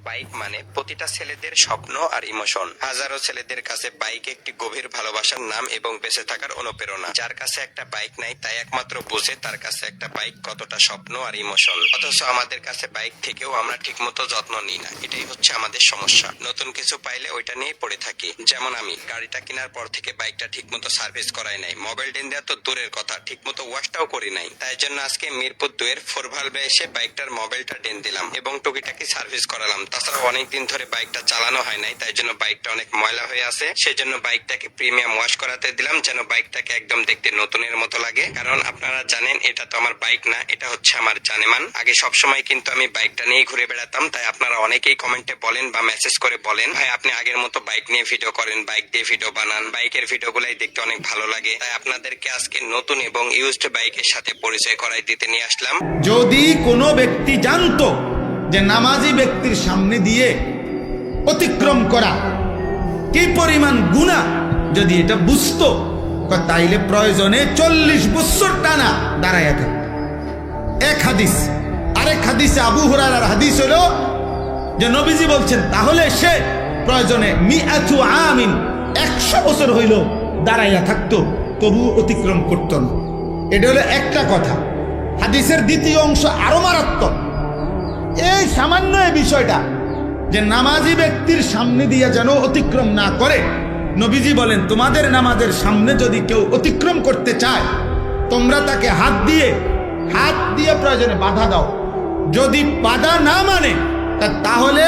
Bike মানে প্রতিটা ছেলেদের স্বপ্ন আর ইমোশন। হাজারো ছেলেদের কাছে বাইক একটি গভীর ভালোবাসার নাম এবং বেঁচে থাকার অনুপ্রেরণা। যার কাছে একটা বাইক নাই তাই একমাত্র বুঝে তার কাছে একটা বাইক কতটা স্বপ্ন আর ইমোশন। অথচ আমাদের কাছে বাইক থেকেও আমরা ঠিকমতো যত্ন নিই না, এটাই হচ্ছে আমাদের সমস্যা। নতুন কিছু পাইলে ওইটা নিয়ে পড়ে থাকি। যেমন আমি গাড়িটা কেনার পর থেকে বাইকটা ঠিকমতো সার্ভিস করাই নাই, মোবাইল ডেন দেওয়া তো দূরের কথা, ঠিকমতো ওয়াশটাও করি নাই। তাই জন্য আজকে মিরপুর 2 এর 4 ভালভে এসে বাইকটার মোবাইলটা ডেন দিলাম এবং টুকিটাকি সার্ভিস করালাম। তাছাড়া অনেকদিন ধরে বাইকটা চালানো হয় নাই, তাই জন্য বাইকটা অনেক ময়লা হয়ে আছে। সেজন্য বাইকটাকে প্রিমিয়াম ওয়াশ করাতে দিলাম, যেন বাইকটাকে একদম দেখতে নতুনের মতো লাগে। কারণ আপনারা জানেন এটা তো আমার বাইক না, এটা হচ্ছে আমার জানেমান। আগে সবসময় কিন্তু আমি বাইকটা নিয়ে ঘুরে বেড়াতাম, তাই আপনারা অনেকেই কমেন্টে বলেন বা মেসেজ করে বলেন, ভাই আপনি আগের মতো বাইক নিয়ে ভিডিও করেন, বাইক দিয়ে ভিডিও বানান, বাইকের ভিডিওগুলাই দেখতে অনেক ভালো লাগে। তাই আপনাদেরকে আজকে নতুন এবং ইউজড বাইকের সাথে পরিচয় করাই দিতে নিয়ে আসলাম। যদি কোনো ব্যক্তি জানতো যে নামাজি ব্যক্তির সামনে দিয়ে অতিক্রম করা কি পরিমাণ গুনাহ, যদি এটা বুঝতো তাইলে প্রয়োজনে 40 বছর টানা দাঁড়াইয়া থাকত। এক হাদিস। আরেক হাদিসে আবু হুরায়রার হাদিস হলো যে নবীজি বলছেন তাহলে সে প্রয়োজনে 100 বছর হইল দাঁড়াইয়া থাকতো, তবু অতিক্রম করতো না। এটা হলো একটা কথা। হাদিসের দ্বিতীয় অংশ আরো মারাত্মক। এই সামান্য এই বিষয়টা যে নামাজি ব্যক্তির সামনে দিয়ে যেন অতিক্রম না করে, নবীজি বলেন তোমাদের নামাজের সামনে যদি কেউ অতিক্রম করতে চায় তোমরা তাকে হাত দিয়ে প্রয়োজনে বাধা দাও। যদি বাধা না মানে তাহলে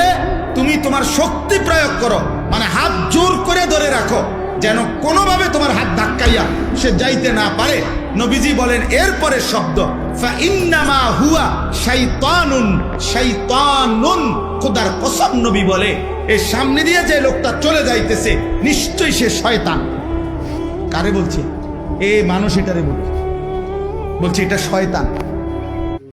তুমি তোমার শক্তি প্রয়োগ করো, মানে হাত জোর করে ধরে রাখো, যেন কোনোভাবে তোমার হাত ধাক্কাইয়া সে যাইতে না পারে। নবীজি বলেন এরপরে শব্দ ফাইন্নামা হুয়া শাইতানুন শাইতানুন। খোদার কসম নবী বলে এর সামনে দিয়ে যে লোকটা চলে যাইতেছে নিশ্চয়ই সে শয়তান। কারে বলছে? এ মানুষ এটারে বলছে এটা শয়তান।